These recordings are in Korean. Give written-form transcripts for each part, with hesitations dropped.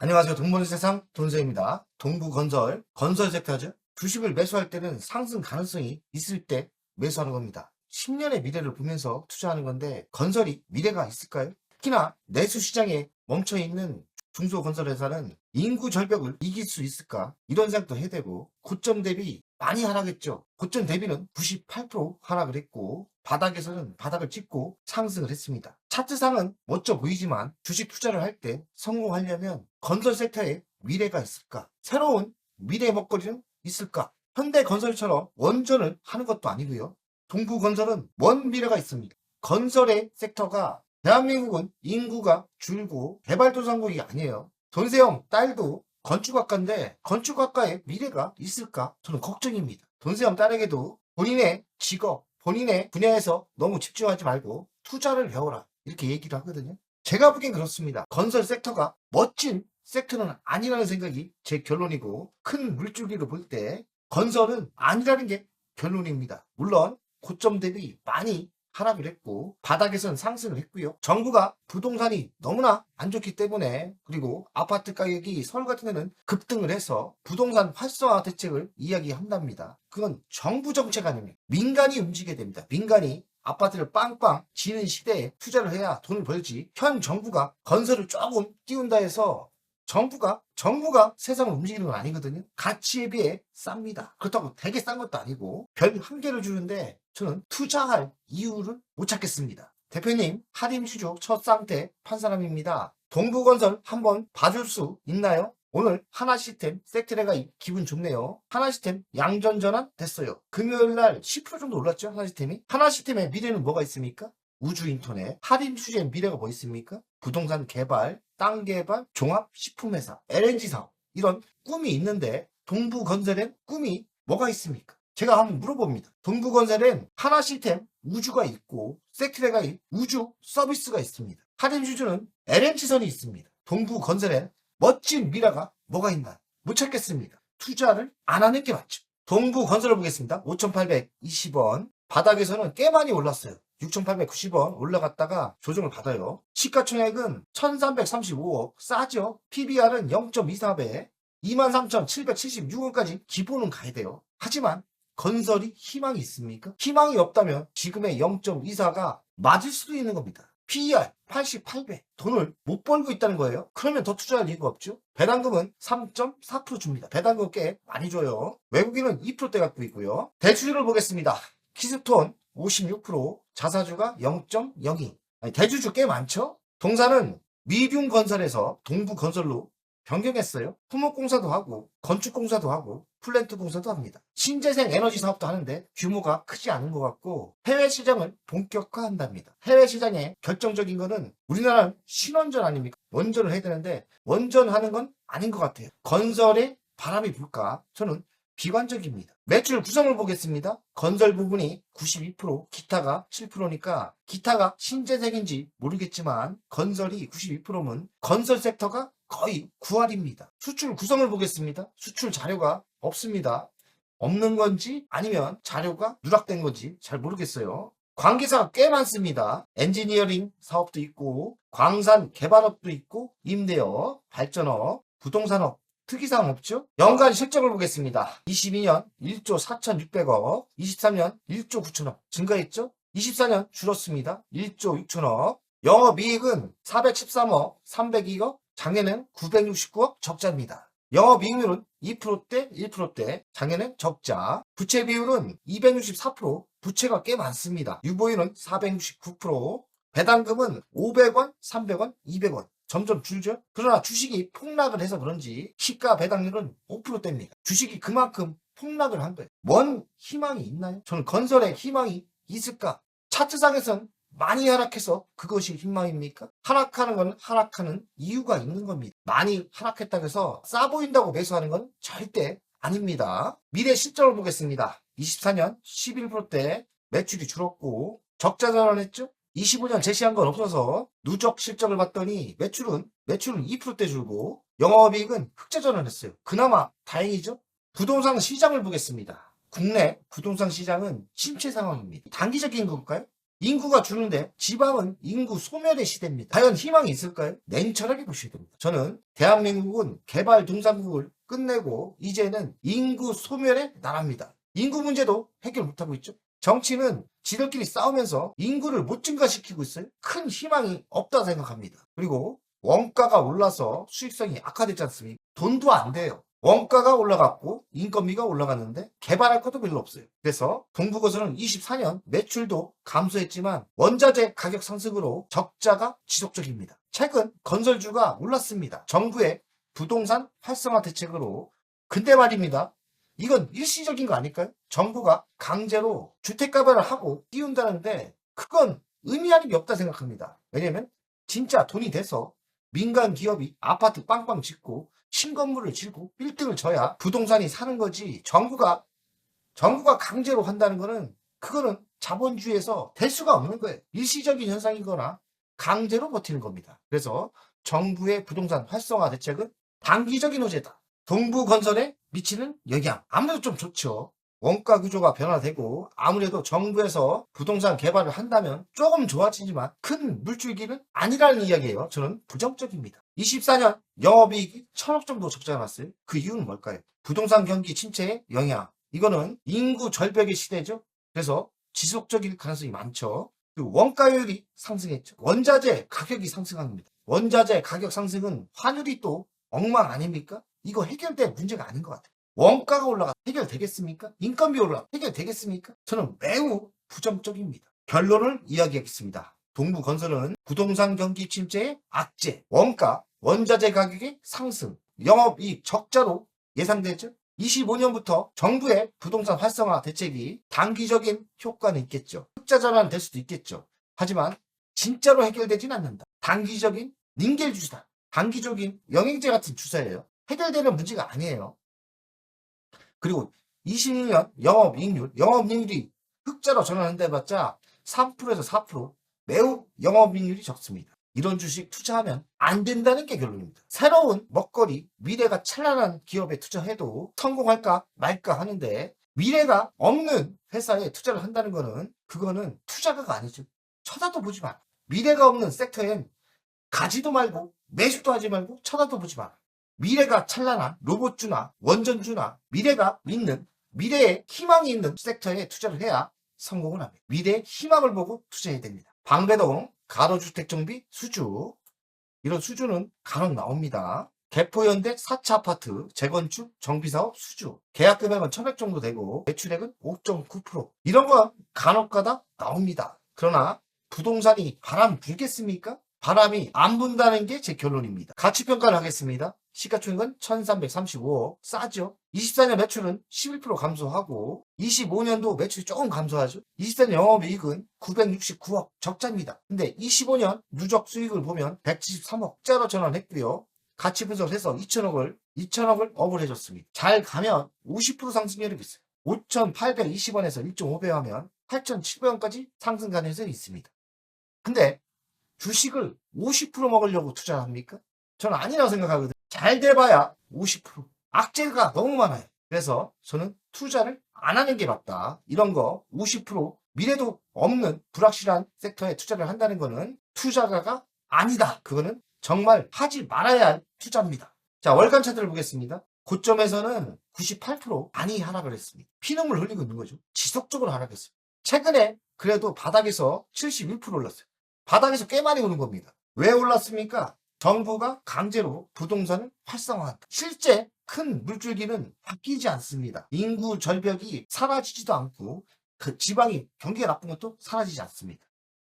안녕하세요. 돈 버는 세상 돈세입니다. 동부건설, 건설 섹터죠. 주식을 매수할 때는 상승 가능성이 있을 때 매수하는 겁니다. 10년의 미래를 보면서 투자하는 건데 건설이 미래가 있을까요? 특히나 내수 시장에 멈춰있는 중소건설회사는 인구 절벽을 이길 수 있을까? 이런 생각도 해야 되고 고점 대비 많이 하락했죠. 고점 대비는 98% 하락을 했고 바닥에서는 바닥을 찍고 상승을 했습니다. 차트상은 멋져 보이지만 주식 투자를 할 때 성공하려면 건설 섹터에 미래가 있을까? 새로운 미래 먹거리는 있을까? 현대건설처럼 원전을 하는 것도 아니고요. 동부건설은 먼 미래가 있습니다. 건설의 섹터가 대한민국은 인구가 줄고 개발도상국이 아니에요. 돈세형 딸도 건축학과인데 건축학과에 미래가 있을까? 저는 걱정입니다. 돈세형 딸에게도 본인의 직업, 본인의 분야에서 너무 집중하지 말고 투자를 배워라. 이렇게 얘기를 하거든요. 제가 보기엔 그렇습니다. 건설 섹터가 멋진 섹터는 아니라는 생각이 제 결론이고 큰 물줄기로 볼 때 건설은 아니라는 게 결론입니다. 물론 고점 대비 많이 하락을 했고 바닥에서는 상승을 했고요. 정부가 부동산이 너무나 안 좋기 때문에 그리고 아파트 가격이 서울 같은 데는 급등을 해서 부동산 활성화 대책을 이야기한답니다. 그건 정부 정책 아닙니까? 민간이 움직여야 됩니다. 민간이 아파트를 빵빵 지는 시대에 투자를 해야 돈을 벌지 현 정부가 건설을 조금 띄운다 해서 정부가 세상을 움직이는 건 아니거든요. 가치에 비해 쌉니다. 그렇다고 되게 싼 것도 아니고 별 한 개를 주는데 저는 투자할 이유를 못 찾겠습니다. 대표님, 하림주족 첫 상태 판 사람입니다. 동부건설 한번 봐줄 수 있나요? 오늘 하나시스템 섹트레가 기분 좋네요. 하나시스템 양전전환 됐어요. 금요일날 10% 정도 올랐죠? 하나시스템이. 하나시스템의 미래는 뭐가 있습니까? 우주인터넷. 하림주족의 미래가 뭐 있습니까? 부동산 개발, 땅 개발, 종합식품회사, LNG 사업 이런 꿈이 있는데 동부건설엔 꿈이 뭐가 있습니까? 제가 한번 물어봅니다. 동부건설엔 하나시스템 우주가 있고 섹트레가 우주 서비스가 있습니다. 하림주주는 LNG선이 있습니다. 동부건설엔 멋진 미래가 뭐가 있나 못 찾겠습니다. 투자를 안 하는 게 맞죠. 동부건설을 보겠습니다. 5,820원 바닥에서는 꽤 많이 올랐어요. 6,890원 올라갔다가 조정을 받아요. 시가총액은 1,335억 싸죠. PBR은 0.24배 23,776원까지 기본은 가야 돼요. 하지만 건설이 희망이 있습니까? 희망이 없다면 지금의 0.24가 맞을 수도 있는 겁니다. PER 88배 돈을 못 벌고 있다는 거예요. 그러면 더 투자할 이유가 없죠. 배당금은 3.4% 줍니다. 배당금 꽤 많이 줘요. 외국인은 2%대 갖고 있고요. 대주주를 보겠습니다. 키스톤 56%, 자사주가 0.02. 대주주 꽤 많죠? 동사는 미듐건설에서 동부건설로 변경했어요. 토목공사도 하고 건축공사도 하고 플랜트 공사도 합니다. 신재생 에너지 사업도 하는데 규모가 크지 않은 것 같고 해외 시장을 본격화한답니다. 해외 시장에 결정적인 거는 우리나라는 신원전 아닙니까? 원전을 해야 되는데 원전하는 건 아닌 것 같아요. 건설에 바람이 불까? 저는 비관적입니다. 매출 구성을 보겠습니다. 건설 부분이 92%, 기타가 7%니까 기타가 신재생인지 모르겠지만 건설이 92%면 건설 섹터가 거의 9할입니다. 수출 구성을 보겠습니다. 수출 자료가 없습니다. 없는 건지 아니면 자료가 누락된 건지 잘 모르겠어요. 관계사가 꽤 많습니다. 엔지니어링 사업도 있고 광산 개발업도 있고 임대업, 발전업, 부동산업 특이사항 없죠? 연간 실적을 보겠습니다. 22년 1조 4,600억, 23년 1조 9천억 증가했죠? 24년 줄었습니다. 1조 6천억. 영업이익은 413억, 302억, 작년에는 969억 적자입니다. 영업이익률은 2%대, 1%대, 작년엔 적자. 부채 비율은 264%, 부채가 꽤 많습니다. 유보율은 469%, 배당금은 500원, 300원, 200원. 점점 줄죠? 그러나 주식이 폭락을 해서 그런지 시가 배당률은 5%대입니다. 주식이 그만큼 폭락을 한 거예요. 뭔 희망이 있나요? 저는 건설에 희망이 있을까? 차트상에선 많이 하락해서 그것이 희망입니까? 하락하는 건 하락하는 이유가 있는 겁니다. 많이 하락했다고 해서 싸 보인다고 매수하는 건 절대 아닙니다. 미래 실적을 보겠습니다. 24년 11%대 매출이 줄었고 적자 전환했죠? 25년 제시한 건 없어서 누적 실적을 봤더니 매출은 2%대 줄고 영업이익은 흑자 전환했어요. 그나마 다행이죠? 부동산 시장을 보겠습니다. 국내 부동산 시장은 침체 상황입니다. 단기적인 걸까요? 인구가 줄는데 지방은 인구 소멸의 시대입니다. 과연 희망이 있을까요? 냉철하게 보셔야 됩니다. 저는 대한민국은 개발동산국을 끝내고 이제는 인구 소멸의 나라입니다. 인구 문제도 해결 못하고 있죠. 정치는 지들끼리 싸우면서 인구를 못 증가시키고 있어요. 큰 희망이 없다 생각합니다. 그리고 원가가 올라서 수익성이 악화되지 않습니까? 돈도 안 돼요. 원가가 올라갔고 인건비가 올라갔는데 개발할 것도 별로 없어요. 그래서 동부건설은 24년 매출도 감소했지만 원자재 가격 상승으로 적자가 지속적입니다. 최근 건설주가 올랐습니다. 정부의 부동산 활성화 대책으로. 근데 말입니다. 이건 일시적인 거 아닐까요? 정부가 강제로 주택가발을 하고 띄운다는데 그건 의미하는 게 없다 생각합니다. 왜냐면 진짜 돈이 돼서 민간 기업이 아파트 빵빵 짓고 신건물을 짓고 빌딩을 져야 부동산이 사는 거지. 정부가 강제로 한다는 거는 그거는 자본주의에서 될 수가 없는 거예요. 일시적인 현상이거나 강제로 버티는 겁니다. 그래서 정부의 부동산 활성화 대책은 단기적인 호재다. 동부건설에 미치는 영향 아무래도 좀 좋죠. 원가 구조가 변화되고 아무래도 정부에서 부동산 개발을 한다면 조금 좋아지지만 큰 물줄기는 아니라는 이야기예요. 저는 부정적입니다. 24년 영업이익이 1000억 정도 적자가 났어요. 그 이유는 뭘까요? 부동산 경기 침체의 영향. 이거는 인구 절벽의 시대죠. 그래서 지속적일 가능성이 많죠. 그리고 원가율이 상승했죠. 원자재 가격이 상승합니다. 원자재 가격 상승은 환율이 또 엉망 아닙니까? 이거 해결될 문제가 아닌 것 같아요. 원가가 올라가 해결되겠습니까? 인건비 올라가 해결되겠습니까? 저는 매우 부정적입니다. 결론을 이야기하겠습니다. 동부건설은 부동산 경기 침체의 악재, 원가, 원자재 가격의 상승, 영업이익 적자로 예상되죠. 25년부터 정부의 부동산 활성화 대책이 단기적인 효과는 있겠죠. 흑자 전환 될 수도 있겠죠. 하지만 진짜로 해결되진 않는다. 단기적인 닌겔 주사, 단기적인 영양제 같은 주사예요. 해결되는 문제가 아니에요. 그리고 22년 영업이익률이 흑자로 전환한다 해봤자 3%에서 4%, 매우 영업이익률이 적습니다. 이런 주식 투자하면 안 된다는 게 결론입니다. 새로운 먹거리, 미래가 찬란한 기업에 투자해도 성공할까 말까 하는데 미래가 없는 회사에 투자를 한다는 거는 그거는 투자가 아니죠. 쳐다도 보지 마. 미래가 없는 섹터엔 가지도 말고 매수도 하지 말고 쳐다도 보지 마. 미래가 찬란한 로봇주나 원전주나 미래가 있는 미래에 희망이 있는 섹터에 투자를 해야 성공을 합니다. 미래의 희망을 보고 투자해야 됩니다. 방배동 가로주택 정비 수주, 이런 수주는 간혹 나옵니다. 개포현대 4차 아파트 재건축 정비사업 수주, 계약 금액은 1000억 정도 되고 매출액은 5.9%, 이런 건 간혹가다 나옵니다. 그러나 부동산이 바람 불겠습니까? 바람이 안 분다는 게 제 결론입니다. 가치평가를 하겠습니다. 시가총액은 1335억, 싸죠. 24년 매출은 11% 감소하고 25년도 매출이 조금 감소하죠. 24년 영업이익은 969억 적자입니다. 근데 25년 누적 수익을 보면 173억 짜로 전환했고요. 가치 분석을 해서 2천억을 업을 해줬습니다. 잘 가면 50% 상승률이 있어요. 5,820원에서 1.5배 하면 8,700원까지 상승 가능성이 있습니다. 근데 주식을 50% 먹으려고 투자합니까? 저는 아니라고 생각하거든요. 잘 돼봐야 50%. 악재가 너무 많아요. 그래서 저는 투자를 안 하는 게 맞다. 이런 거 50% 미래도 없는 불확실한 섹터에 투자를 한다는 거는 투자가가 아니다. 그거는 정말 하지 말아야 할 투자입니다. 자, 월간 차트를 보겠습니다. 고점에서는 98% 많이 하락을 했습니다. 피눈물 흘리고 있는 거죠. 지속적으로 하락했어요. 최근에 그래도 바닥에서 71% 올랐어요. 바닥에서 꽤 많이 오는 겁니다. 왜 올랐습니까? 정부가 강제로 부동산을 활성화한다. 실제 큰 물줄기는 바뀌지 않습니다. 인구 절벽이 사라지지도 않고 그 지방이 경기가 나쁜 것도 사라지지 않습니다.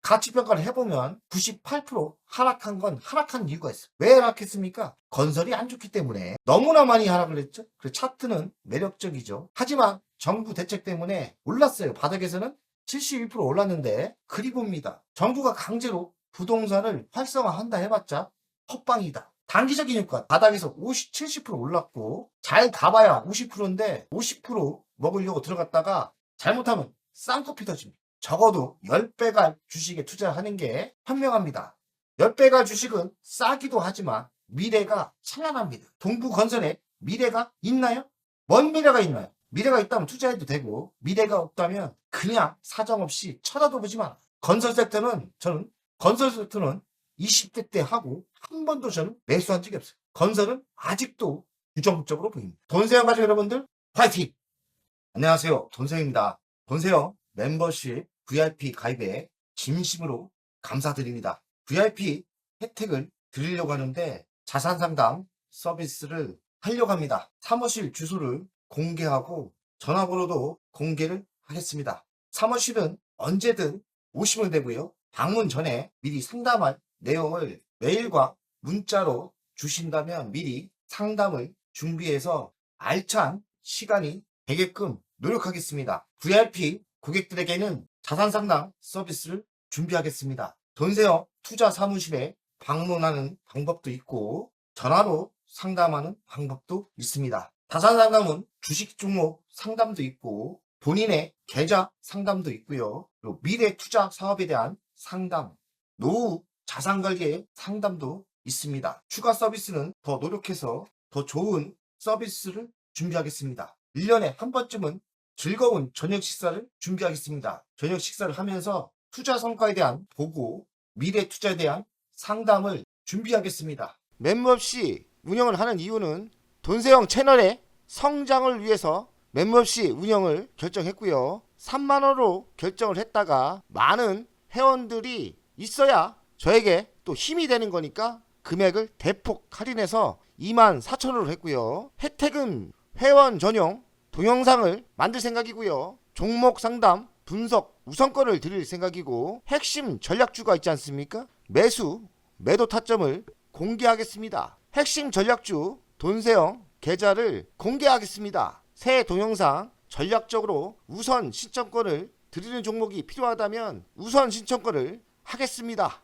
가치평가를 해보면 98% 하락한 건 하락한 이유가 있어요. 왜 하락했습니까? 건설이 안 좋기 때문에 너무나 많이 하락을 했죠. 그 차트는 매력적이죠. 하지만 정부 대책 때문에 올랐어요. 바닥에서는 71% 올랐는데 그리고입니다. 정부가 강제로 부동산을 활성화한다 해봤자 헛방이다. 단기적인 효과, 바닥에서 70% 올랐고 잘 가봐야 50%인데 50% 먹으려고 들어갔다가 잘못하면 쌍코피 터집니다. 적어도 10배가 주식에 투자하는 게 현명합니다. 10배가 주식은 싸기도 하지만 미래가 찬란합니다. 동부건설에 미래가 있나요? 뭔 미래가 있나요? 미래가 있다면 투자해도 되고 미래가 없다면 그냥 사정없이 쳐다도 보지 마라. 건설 섹터는 저는 건설 섹터는 20대 때 하고 한 번도 저는 매수한 적이 없어요. 건설은 아직도 부정적으로 보입니다. 돈세영 가족 여러분들 화이팅! 안녕하세요. 돈세영입니다. 돈세영 멤버십 VIP 가입에 진심으로 감사드립니다. VIP 혜택을 드리려고 하는데 자산 상담 서비스를 하려고 합니다. 사무실 주소를 공개하고 전화번호도 공개를 하겠습니다. 사무실은 언제든 오시면 되고요. 방문 전에 미리 상담할 내용을 메일과 문자로 주신다면 미리 상담을 준비해서 알찬 시간이 되게끔 노력하겠습니다. VIP 고객들에게는 자산 상담 서비스를 준비하겠습니다. 돈세영 투자 사무실에 방문하는 방법도 있고 전화로 상담하는 방법도 있습니다. 자산 상담은 주식 종목 상담도 있고 본인의 계좌 상담도 있고요. 그리고 미래 투자 사업에 대한 상담, 노후 자산 관리의 상담도 있습니다. 추가 서비스는 더 노력해서 더 좋은 서비스를 준비하겠습니다. 1년에 한 번쯤은 즐거운 저녁 식사를 준비하겠습니다. 저녁 식사를 하면서 투자 성과에 대한 보고, 미래 투자에 대한 상담을 준비하겠습니다. 멤버십 운영을 하는 이유는 돈세영 채널의 성장을 위해서 멤버십 운영을 결정했고요. 3만원으로 결정을 했다가 많은 회원들이 있어야 저에게 또 힘이 되는 거니까 금액을 대폭 할인해서 24,000원으로 했고요. 혜택은 회원 전용 동영상을 만들 생각이고요. 종목 상담 분석 우선권을 드릴 생각이고 핵심 전략주가 있지 않습니까? 매수 매도 타점을 공개하겠습니다. 핵심 전략주 돈세영 계좌를 공개하겠습니다. 새 동영상 전략적으로 우선 신청권을 드리는 종목이 필요하다면 우선 신청권을 하겠습니다.